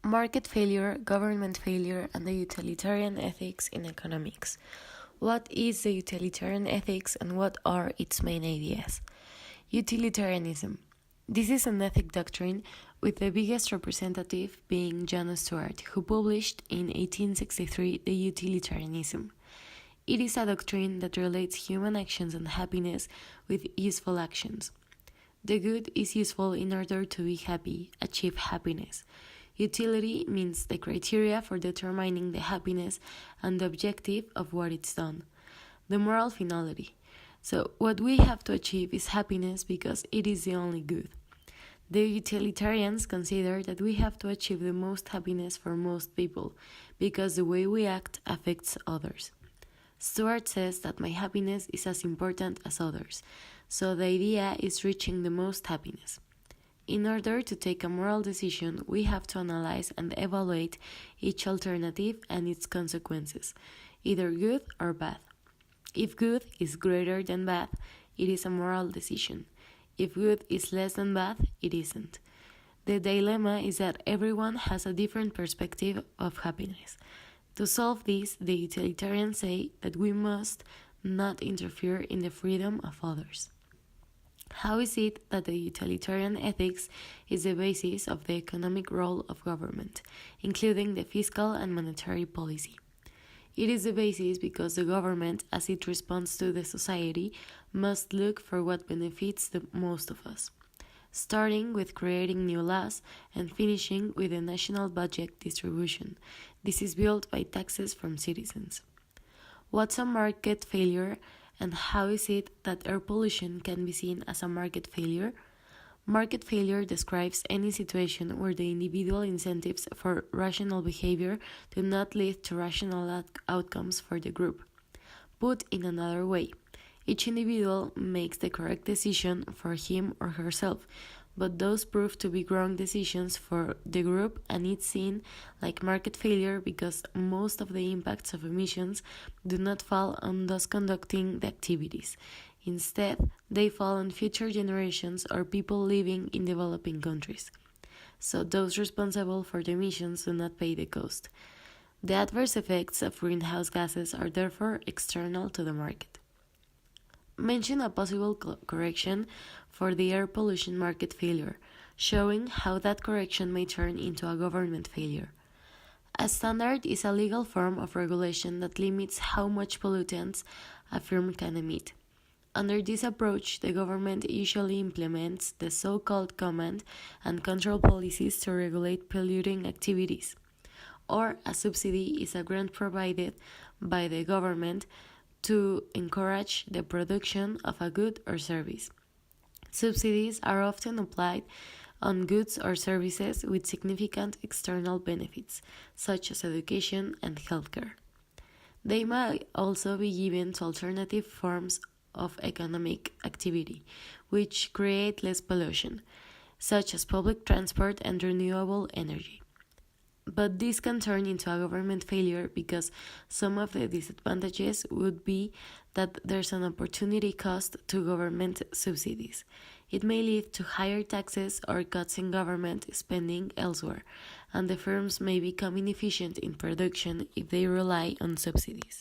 Market failure, government failure, and the utilitarian ethics in economics. What is the utilitarian ethics and what are its main ideas? Utilitarianism. This is an ethic doctrine with the biggest representative being John Stuart, who published in 1863 the Utilitarianism. It is a doctrine that relates human actions and happiness with useful actions. The good is useful in order to be happy, achieve happiness. Utility means the criteria for determining the happiness and the objective of what it's done. The moral finality. So, what we have to achieve is happiness because it is the only good. The utilitarians consider that we have to achieve the most happiness for most people because the way we act affects others. Stuart says that my happiness is as important as others, so the idea is reaching the most happiness. In order to take a moral decision, we have to analyze and evaluate each alternative and its consequences, either good or bad. If good is greater than bad, it is a moral decision. If good is less than bad, it isn't. The dilemma is that everyone has a different perspective of happiness. To solve this, the utilitarians say that we must not interfere in the freedom of others. How is it that the utilitarian ethics is the basis of the economic role of government, including the fiscal and monetary policy? It is the basis because the government, as it responds to the society, must look for what benefits the most of us, starting with creating new laws and finishing with the national budget distribution. This is built by taxes from citizens. What's a market failure? And how is it that air pollution can be seen as a market failure? Market failure describes any situation where the individual incentives for rational behavior do not lead to rational outcomes for the group. Put in another way, each individual makes the correct decision for him or herself, but those prove to be wrong decisions for the group, and it's seen like market failure because most of the impacts of emissions do not fall on those conducting the activities. Instead, they fall on future generations or people living in developing countries. So those responsible for the emissions do not pay the cost. The adverse effects of greenhouse gases are therefore external to the market. Mention a possible correction for the air pollution market failure, showing how that correction may turn into a government failure. A standard is a legal form of regulation that limits how much pollutants a firm can emit. Under this approach, the government usually implements the so-called command and control policies to regulate polluting activities. Or a subsidy is a grant provided by the government to encourage the production of a good or service. Subsidies are often applied on goods or services with significant external benefits, such as education and healthcare. They may also be given to alternative forms of economic activity, which create less pollution, such as public transport and renewable energy. But this can turn into a government failure because some of the disadvantages would be that there's an opportunity cost to government subsidies. It may lead to higher taxes or cuts in government spending elsewhere, and the firms may become inefficient in production if they rely on subsidies.